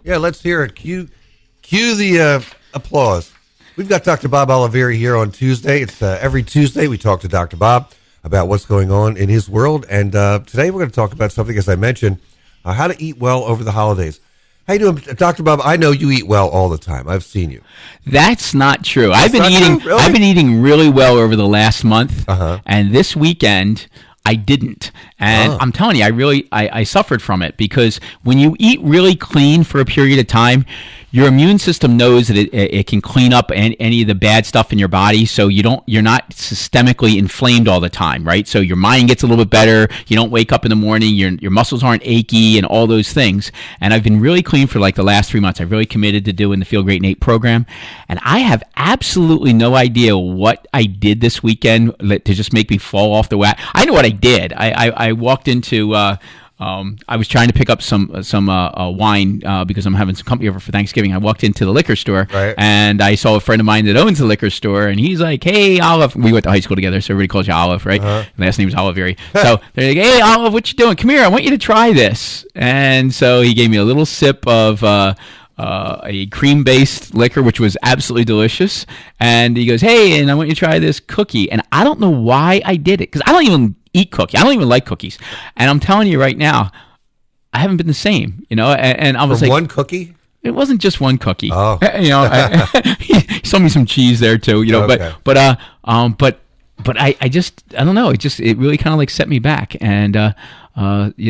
Yeah, let's hear it. Cue the applause. We've got Dr. Bob Olivieri here on Tuesday. It's every Tuesday we talk to Dr. Bob about what's going on in his world. And today we're going to talk about something, as I mentioned, how to eat well over the holidays. How you doing, Dr. Bob? I know you eat well all the time. I've seen you. That's not true. That's I've been eating. True? Really? I've been eating really well over the last month, and this weekend I didn't. And I'm telling you, I suffered from it, because when you eat really clean for a period of time, your immune system knows that it can clean up any of the bad stuff in your body, so you're not systemically inflamed all the time, right? So your mind gets a little bit better. You don't wake up in the morning. Your muscles aren't achy and all those things. And I've been really clean for like the last 3 months. I've really committed to doing the Feel Great in 8 program, and I have absolutely no idea what I did this weekend to just make me fall off the wagon. I know what I did. I walked into. I was trying to pick up some wine because I'm having some company over for Thanksgiving. I walked into the liquor store, and I saw a friend of mine that owns the liquor store, and he's like, "Hey, Olive." We went to high school together, so everybody calls you Olive, right? Last name is Olivieri. So they're like, "Hey, Olive, what you doing? Come here. I want you to try this." And so he gave me a little sip of a cream-based liquor, which was absolutely delicious. And he goes, "Hey, and I want you to try this cookie." And I don't know why I did it, because I don't even eat cookies. I don't even like cookies. And I'm telling you right now, I haven't been the same, and I was like, one cookie? It wasn't just one cookie. Oh. He sold me some cheese there too, Okay. but I don't know. It really kind of like set me back. And,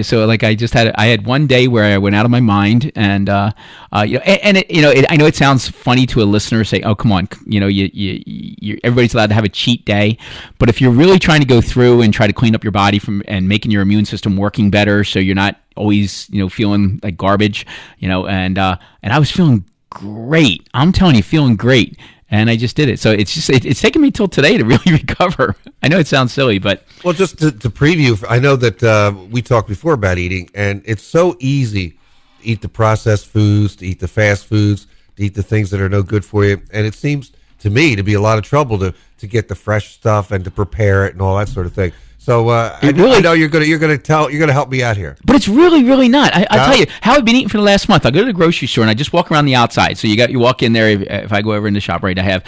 so like I had one day where I went out of my mind, and I know it sounds funny to a listener, say, "Oh, come on, everybody's allowed to have a cheat day," but if you're really trying to go through and try to clean up your body and making your immune system working better, so you're not always feeling like garbage, and I was feeling great. I'm telling you, feeling great. And I just did it. So it's taken me till today to really recover. I know it sounds silly, but... Well, just to preview, I know that we talked before about eating, and it's so easy to eat the processed foods, to eat the fast foods, to eat the things that are no good for you. And it seems to me to be a lot of trouble to get the fresh stuff and to prepare it and all that sort of thing. So I know you're gonna help me out here. But it's really, really not. I'll tell you how I've been eating for the last month. I go to the grocery store and I just walk around the outside. So you walk in there. If I go over in the shop, right, I have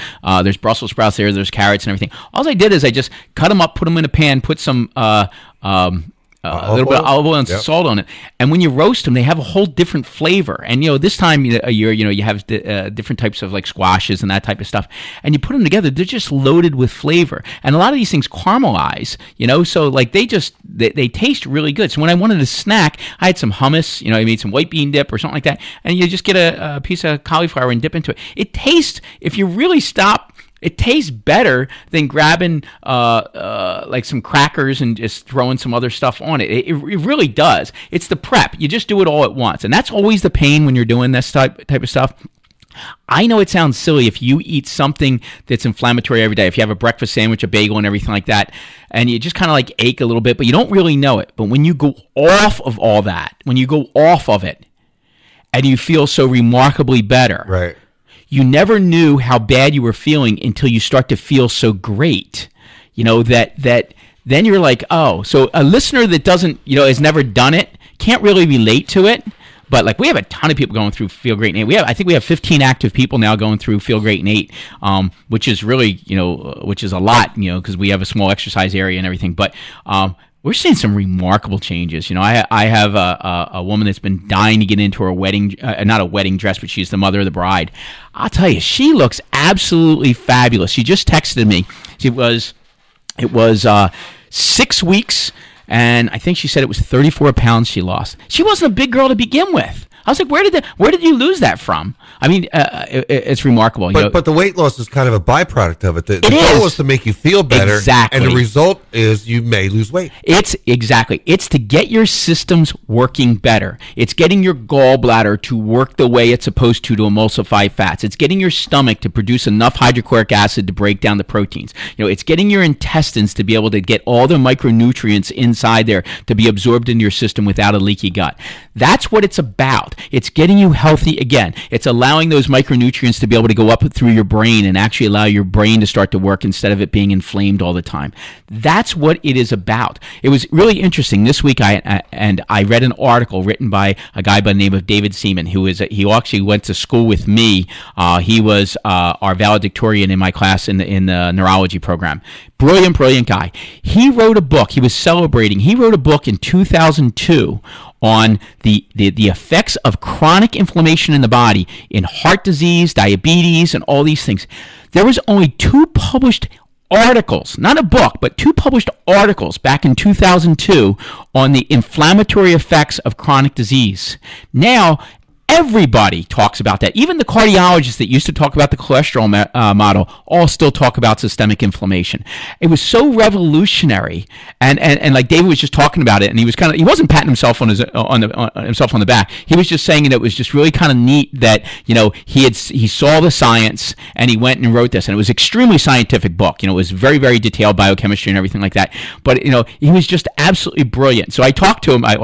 there's Brussels sprouts there's carrots and everything. All I did is I just cut them up, put them in a pan, put some a little bit of olive oil and salt on it, and when you roast them, they have a whole different flavor. And this time a year, you have different types of like squashes and that type of stuff, and you put them together, they're just loaded with flavor. And a lot of these things caramelize, so like they taste really good. So when I wanted a snack, I had some hummus, I made some white bean dip or something like that, and you just get a piece of cauliflower and dip into it. It tastes, if you really stop, it tastes better than grabbing like some crackers and just throwing some other stuff on it. It really does. It's the prep. You just do it all at once. And that's always the pain when you're doing this type of stuff. I know it sounds silly if you eat something that's inflammatory every day. If you have a breakfast sandwich, a bagel, and everything like that, and you just kind of like ache a little bit, but you don't really know it. But when you go off of all that, when you go off of it, and you feel so remarkably better, right? You never knew how bad you were feeling until you start to feel so great, that then you're like, oh, so a listener that doesn't, has never done it can't really relate to it. But like we have a ton of people going through Feel Great in 8. I think we have 15 active people now going through Feel Great in 8, which is really, which is a lot, because we have a small exercise area and everything. But we're seeing some remarkable changes. I have a woman that's been dying to get into her wedding, not a wedding dress, but she's the mother of the bride. I'll tell you, she looks absolutely fabulous. She just texted me. It was 6 weeks, and I think she said it was 34 pounds she lost. She wasn't a big girl to begin with. I was like, where did you lose that from? I mean, it's remarkable. But the weight loss is kind of a byproduct of it. The goal is to make you feel better. Exactly. And the result is you may lose weight. It's to get your systems working better. It's getting your gallbladder to work the way it's supposed to emulsify fats. It's getting your stomach to produce enough hydrochloric acid to break down the proteins. It's getting your intestines to be able to get all the micronutrients inside there to be absorbed into your system without a leaky gut. That's what it's about. It's getting you healthy again. It's allowing those micronutrients to be able to go up through your brain and actually allow your brain to start to work instead of it being inflamed all the time. That's what it is about. It was really interesting. This week I read an article written by a guy by the name of David Seaman, he actually went to school with me. He was our valedictorian in my class in the neurology program. Brilliant guy. He wrote a book. He wrote a book in 2002 on the effects of chronic inflammation in the body in heart disease, diabetes, and all these things. There was only 2 published articles, not a book, but 2 published articles back in 2002 on the inflammatory effects of chronic disease. Now, everybody talks about that. Even the cardiologists that used to talk about the cholesterol model all still talk about systemic inflammation. It was so revolutionary, and like David was just talking about it, and he wasn't patting himself on himself on the back. He was just saying that it was just really kind of neat that he saw the science and he went and wrote this, and it was an extremely scientific book. It was very, very detailed biochemistry and everything like that. But he was just absolutely brilliant. So I talked to him. I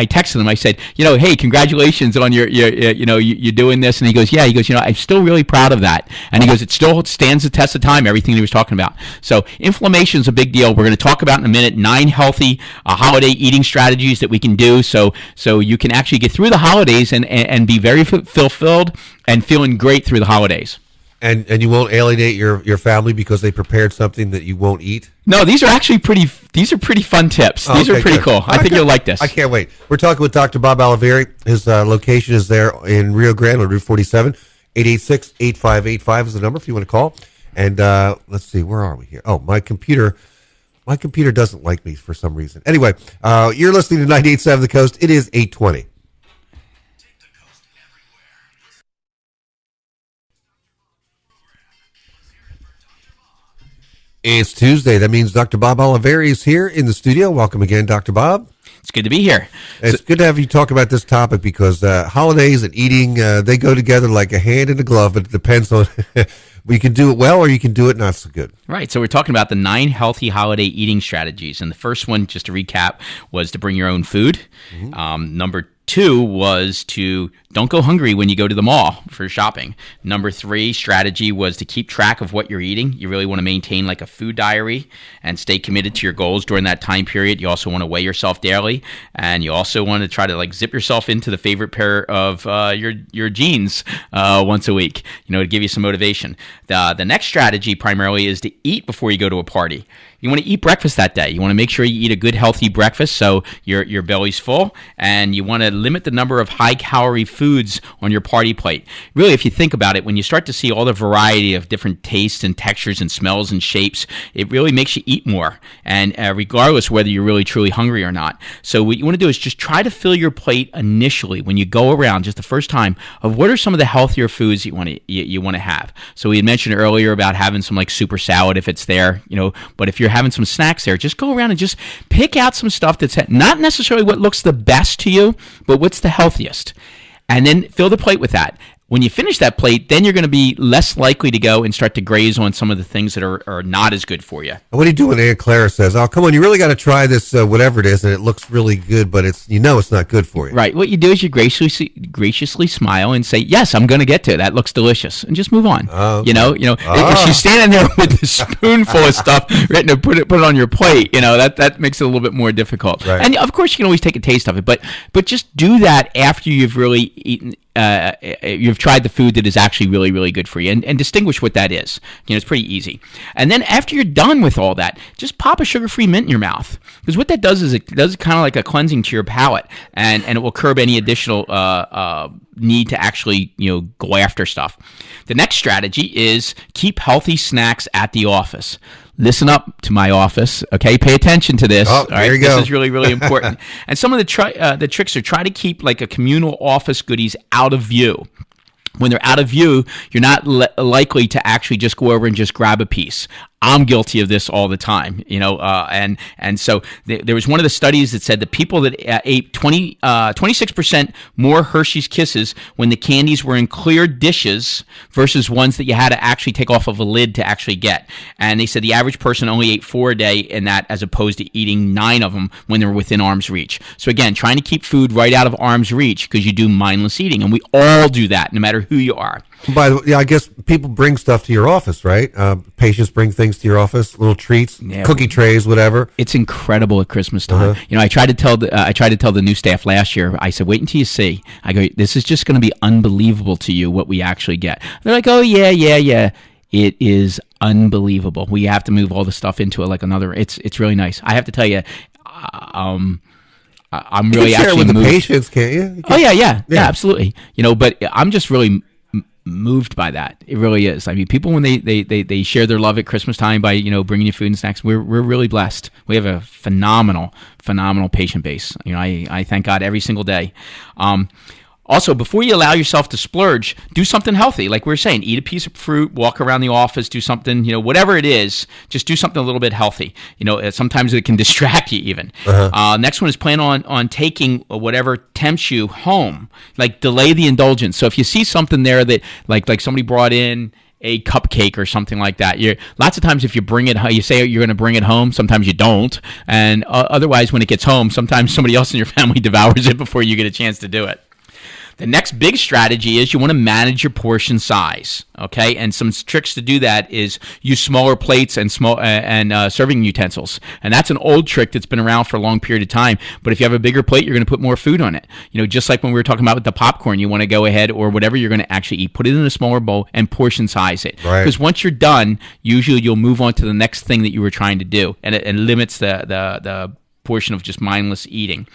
texted him. I said, hey, congratulations on you're doing this. And he goes, I'm still really proud of that. And he goes, it still stands the test of time, everything he was talking about. So inflammation is a big deal. We're going to talk about in a minute 9 healthy holiday eating strategies that we can do so you can actually get through the holidays and be very fulfilled and feeling great through the holidays. And you won't alienate your family because they prepared something that you won't eat? No, these are actually pretty fun tips. These are pretty cool. I think you'll like this. I can't wait. We're talking with Dr. Bob Olivieri. His location is there in Rio Grande on Route 47. 886-8585 is the number if you want to call. And let's see, where are we here? Oh, my computer doesn't like me for some reason. Anyway, you're listening to 98.7 The Coast. It is 8:20. It's Tuesday. That means Dr. Bob Olivieri is here in the studio. Welcome again, Dr. Bob. It's good to be here. It's good to have you talk about this topic because holidays and eating, they go together like a hand and a glove, but it depends on you can do it well or you can do it not so good. Right. So we're talking about the 9 healthy holiday eating strategies. And the first one, just to recap, was to bring your own food. Mm-hmm. Number 2 was to don't go hungry when you go to the mall for shopping. Number 3 strategy was to keep track of what you're eating. You really want to maintain like a food diary and stay committed to your goals during that time period. You also want to weigh yourself daily, and you also want to try to like zip yourself into the favorite pair of your jeans once a week, to give you some motivation. The next strategy primarily is to eat before you go to a party. You want to eat breakfast that day. You want to make sure you eat a good, healthy breakfast so your belly's full, and you want to limit the number of high-calorie foods on your party plate. Really, if you think about it, when you start to see all the variety of different tastes and textures and smells and shapes, it really makes you eat more, and regardless whether you're really, truly hungry or not. So what you want to do is just try to fill your plate initially when you go around, just the first time, of what are some of the healthier foods you want to have. So we had mentioned earlier about having some like super salad if it's there, but if you're having some snacks there, just go around and just pick out some stuff that's not necessarily what looks the best to you, but what's the healthiest. And then fill the plate with that. When you finish that plate, then you're going to be less likely to go and start to graze on some of the things that are not as good for you. What do you do when Aunt Clara says, oh, come on, you really got to try this, whatever it is, and it looks really good, but it's not good for you? Right. What you do is you graciously smile and say, yes, I'm going to get to it. That looks delicious. And just move on. Okay. If she's standing there with a spoonful of stuff ready to put it on your plate, that makes it a little bit more difficult. Right. And, of course, you can always take a taste of it, but just do that after you've really eaten. You've tried the food that is actually really, really good for you, and distinguish what that is. It's pretty easy. And then after you're done with all that, just pop a sugar-free mint in your mouth, because what that does is it does kind of like a cleansing to your palate, and it will curb any additional need to actually go after stuff. The next strategy is keep healthy snacks at the office. Listen up to my office, okay? Pay attention to this. Oh, all right? There you go. This is really, really important. And some of the tricks are try to keep like a communal office goodies out of view. When they're out of view, you're not likely to actually just go over and just grab a piece. I'm guilty of this all the time, and so there was one of the studies that said the people that ate 26% more Hershey's Kisses when the candies were in clear dishes versus ones that you had to actually take off of a lid to actually get. And they said the average person only ate 4 a day in that, as opposed to eating 9 of them when they were within arm's reach. So again, trying to keep food right out of arm's reach, because you do mindless eating, and we all do that, no matter who you are. By the way, I guess people bring stuff to your office, right? Patients bring things to your office, little treats, cookie trays, whatever. It's incredible at Christmas time. I tried to tell the new staff last year. I said, "Wait until you see." I go, "This is just going to be unbelievable to you what we actually get." They're like, "Oh yeah." It is unbelievable. We have to move all the stuff into it like another. It's really nice. I have to tell you, I'm really share actually with moved. The patients, can't you? Oh yeah, absolutely. But I'm just really moved by that. It really is. I mean, people, when they share their love at Christmas time by bringing you food and snacks, we're really blessed. We have a phenomenal patient base. I thank God every single day. Also, before you allow yourself to splurge, do something healthy. Like we were saying, eat a piece of fruit, walk around the office, do something, whatever it is, just do something a little bit healthy. Sometimes it can distract you even. Next one is plan on taking whatever tempts you home. Like, delay the indulgence. So if you see something there that, like somebody brought in a cupcake or something like that. Lots of times if you bring it, you say you're going to bring it home, sometimes you don't. And otherwise, when it gets home, sometimes somebody else in your family devours it before you get a chance to do it. The next big strategy is you want to manage your portion size, okay? And some tricks to do that is use smaller plates and serving utensils. And that's an old trick that's been around for a long period of time. But if you have a bigger plate, you're going to put more food on it. Just like when we were talking about with the popcorn, you want to go ahead, or whatever you're going to actually eat, put it in a smaller bowl and portion size it. Because once you're done, usually you'll move on to the next thing that you were trying to do, and it limits the portion of just mindless eating.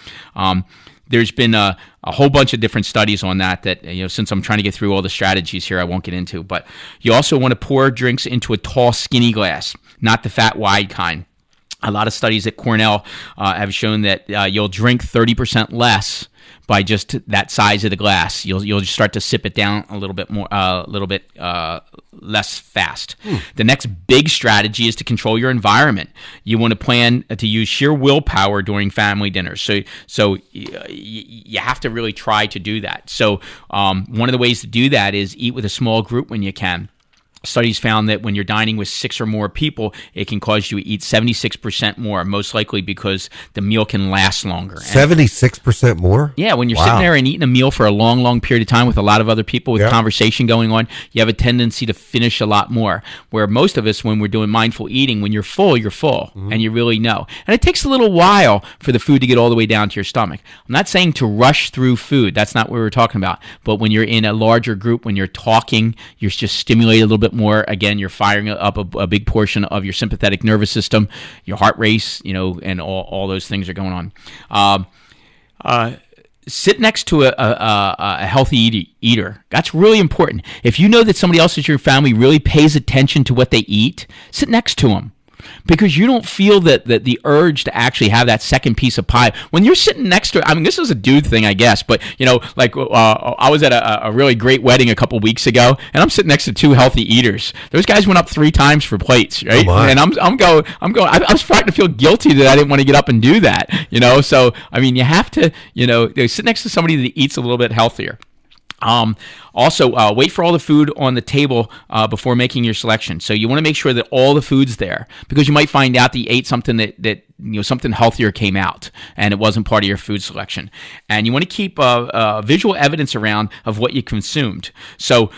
There's been a whole bunch of different studies on that since I'm trying to get through all the strategies here, I won't get into. But you also want to pour drinks into a tall, skinny glass, not the fat, wide kind. A lot of studies at Cornell have shown that you'll drink 30% less by just that size of the glass. You'll just start to sip it down a little bit more, less fast. The next big strategy is to control your environment. You want to plan to use sheer willpower during family dinners. So you have to really try to do that. So one of the ways to do that is eat with a small group when you can. Studies found that when you're dining with 6 or more people, it can cause you to eat 76% more, most likely because the meal can last longer. 76% more? Yeah, when you're sitting there and eating a meal for a long, long period of time with a lot of other people with conversation going on, you have a tendency to finish a lot more. Where most of us, when we're doing mindful eating, when you're full, and you really know. And it takes a little while for the food to get all the way down to your stomach. I'm not saying to rush through food. That's not what we're talking about. But when you're in a larger group, when you're talking, you're just stimulated a little bit more. Again, you're firing up a big portion of your sympathetic nervous system, your heart race, and all those things are going on. Sit next to a healthy eater. That's really important. If you know that somebody else in your family really pays attention to what they eat, sit next to them. Because you don't feel that the urge to actually have that second piece of pie when you're sitting next to. I mean, this is a dude thing, I guess, but I was at a really great wedding a couple weeks ago, and I'm sitting next to 2 healthy eaters. Those guys went up 3 times for plates, right? Oh, and I'm going. I was starting to feel guilty that I didn't want to get up and do that, So I mean, you have to, sit next to somebody that eats a little bit healthier. Also, wait for all the food on the table before making your selection. So you want to make sure that all the food's there, because you might find out that you ate something that something healthier came out and it wasn't part of your food selection. And you want to keep visual evidence around of what you consumed. So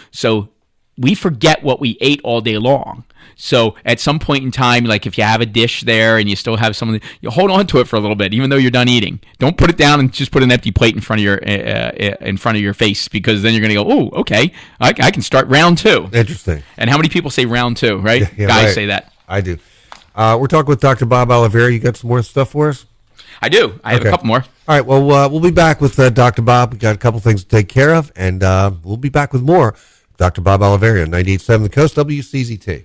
we forget what we ate all day long. So at some point in time, like if you have a dish there and you still have something, you hold on to it for a little bit, even though you're done eating. Don't put it down and just put an empty plate in front of your face, because then you're going to go, oh, okay, I can start round 2. Interesting. And how many people say round 2, right? Yeah, Guys right. say that. I do. We're talking with Dr. Bob Olivieri. You got some more stuff for us? I do. I have a couple more. All right. Well, we'll be back with Dr. Bob. We got a couple things to take care of, and we'll be back with more. Dr. Bob Olivieri on 98.7 The Coast, WCZT.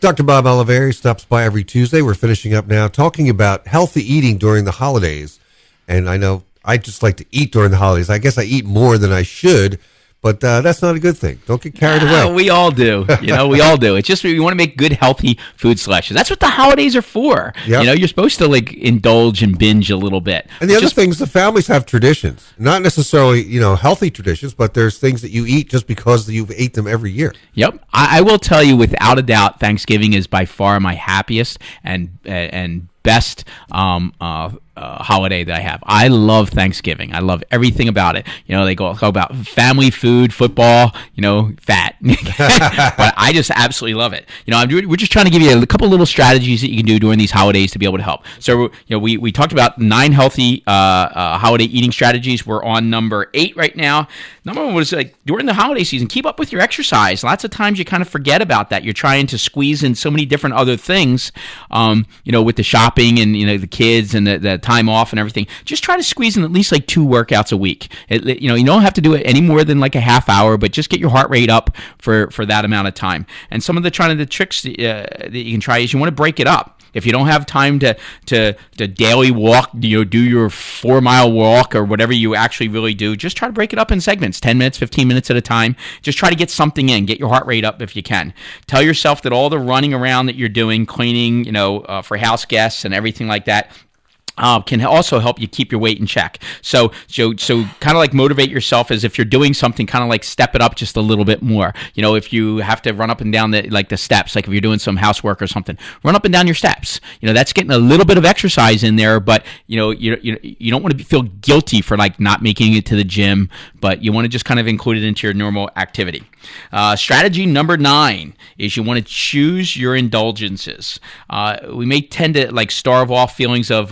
Dr. Bob Olivieri stops by every Tuesday. We're finishing up now talking about healthy eating during the holidays. And I know I just like to eat during the holidays. I guess I eat more than I should, but that's not a good thing. Don't get carried away. We all do. We all do. It's just we want to make good, healthy food selections. That's what the holidays are for. Yep. You're supposed to indulge and binge a little bit. And the other thing is the families have traditions. Not necessarily, healthy traditions, but there's things that you eat just because you've ate them every year. Yep. I will tell you without a doubt, Thanksgiving is by far my happiest and best holiday that I have. I love Thanksgiving. I love everything about it. They go about family, food, football, fat. But I just absolutely love it. We're just trying to give you a couple little strategies that you can do during these holidays to be able to help. So, we talked about 9 healthy holiday eating strategies. We're on number 8 right now. Number 1 was during the holiday season, keep up with your exercise. Lots of times you kind of forget about that. You're trying to squeeze in so many different other things, with the shopping and, the kids and the time off and everything. Just try to squeeze in at least 2 workouts a week. You don't have to do it any more than a half hour, but just get your heart rate up for that amount of time. And some of the tricks that you can try is you want to break it up. If you don't have time to daily walk, do your 4-mile walk or whatever you actually really do, just try to break it up in segments, 10 minutes, 15 minutes at a time. Just try to get something in, get your heart rate up if you can. Tell yourself that all the running around that you're doing, cleaning, for house guests and everything like that, can also help you keep your weight in check. So kind of motivate yourself as if you're doing something, kind of step it up just a little bit more. If you have to run up and down the steps, if you're doing some housework or something, run up and down your steps. That's getting a little bit of exercise in there, but you don't want to feel guilty for not making it to the gym, but you want to just kind of include it into your normal activity. Strategy number 9 is you want to choose your indulgences. We may tend to starve off feelings of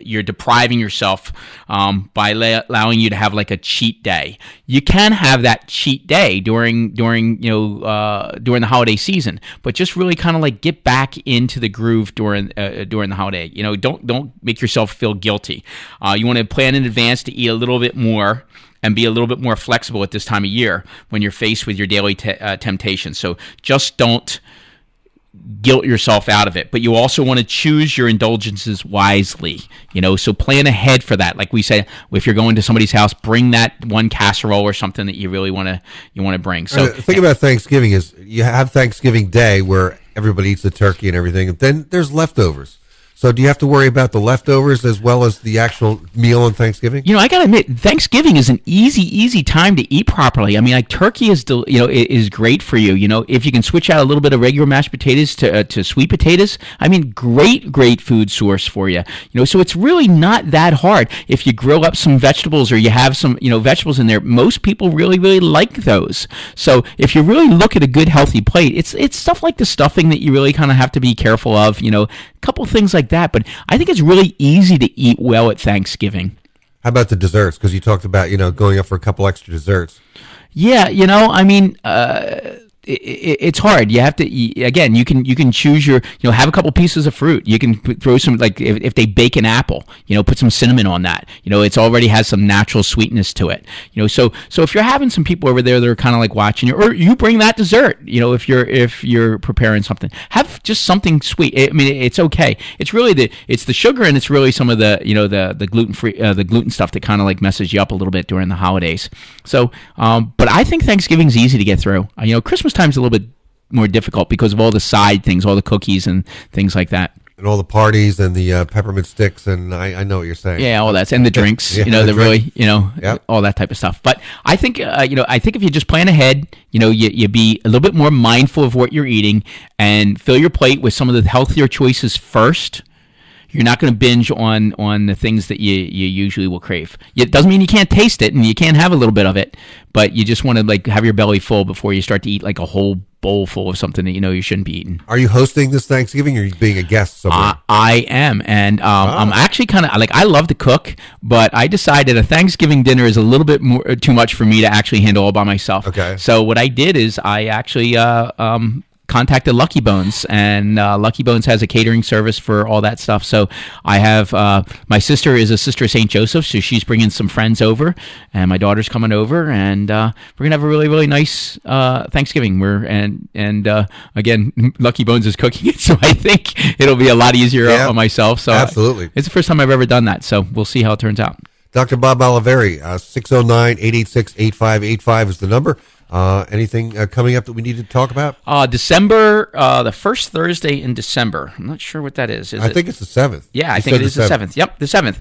you're depriving yourself by allowing you to have a cheat day. You can have that cheat day during the holiday season, but just really kind of get back into the groove during the holiday. Don't make yourself feel guilty. You want to plan in advance to eat a little bit more and be a little bit more flexible at this time of year when you're faced with your daily temptations. So just don't guilt yourself out of it, but you also want to choose your indulgences wisely, so plan ahead for that. Like we say, if you're going to somebody's house, bring that one casserole or something that you really want to bring. So the thing about Thanksgiving is you have Thanksgiving Day where everybody eats the turkey and everything, and then there's leftovers. So do you have to worry about the leftovers as well as the actual meal on Thanksgiving? I got to admit, Thanksgiving is an easy time to eat properly. I mean, turkey is is great for you. If you can switch out a little bit of regular mashed potatoes to sweet potatoes, I mean, great food source for you. So it's really not that hard. If you grill up some vegetables or you have some vegetables in there, most people really like those. So if you really look at a good healthy plate, it's stuff like the stuffing that you really kind of have to be careful of. A couple things like that, but I think it's really easy to eat well at Thanksgiving. How about the desserts? Because you talked about, going up for a couple extra desserts. Yeah, it's hard. You have to again. You can choose your have a couple pieces of fruit. You can throw some if they bake an apple, put some cinnamon on that. It's already has some natural sweetness to it. So if you're having some people over there that are kind of watching you, or you bring that dessert. If you're preparing something, have just something sweet. I mean, it's okay. It's really the sugar, and it's really some of the the gluten free the gluten stuff that kind of messes you up a little bit during the holidays. So, but I think Thanksgiving's easy to get through. Christmas time's a little bit more difficult because of all the side things, all the cookies and things like that. And all the parties and the peppermint sticks, and I know what you're saying. Yeah, all that, and the drinks, really, yep. All that type of stuff. But I think, I think if you just plan ahead, you be a little bit more mindful of what you're eating and fill your plate with some of the healthier choices first. You're not going to binge on the things that you usually will crave. It doesn't mean you can't taste it and you can't have a little bit of it, but you just want to have your belly full before you start to eat a whole bowl full of something that you shouldn't be eating. Are you hosting this Thanksgiving, or are you being a guest somewhere? I am, and I'm actually kind of I love to cook, but I decided a Thanksgiving dinner is a little bit too much for me to actually handle all by myself. Okay. So what I did is I actually contacted Lucky Bones, and Lucky Bones has a catering service for all that stuff. So I have my sister is a sister of St. Joseph, so she's bringing some friends over, and my daughter's coming over, and we're gonna have a really, really nice Thanksgiving. Again, Lucky Bones is cooking it, so I think it'll be a lot easier on myself. So absolutely, it's the first time I've ever done that. So we'll see how it turns out. Dr. Bob Olivieri, 609-886-8585 is the number. Anything coming up that we need to talk about? December, the first Thursday in December. I'm not sure what that is. I think it's the 7th. Yeah, I think it is the 7th. Yep, the 7th.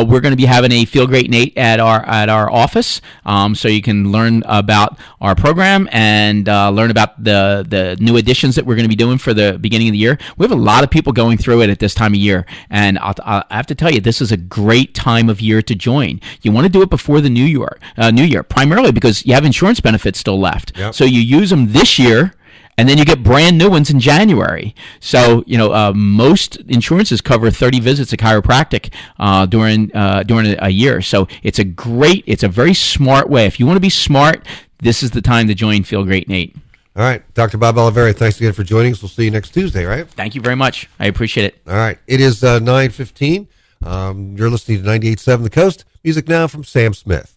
We're going to be having a Feel Great Nate at our office, so you can learn about our program and learn about the new additions that we're going to be doing for the beginning of the year. We have a lot of people going through it at this time of year, and I have to tell you, this is a great time of year to join. You want to do it before the New Year, primarily because you have insurance benefits still left. Yep. So you use them this year, and then you get brand new ones in January. So, most insurances cover 30 visits to chiropractic during a year. So it's a very smart way. If you want to be smart, this is the time to join Feel Great Nate. All right. Dr. Bob Olivieri, thanks again for joining us. We'll see you next Tuesday, right? Thank you very much. I appreciate it. All right. It is 9:15. You're listening to 98.7 The Coast. Music now from Sam Smith.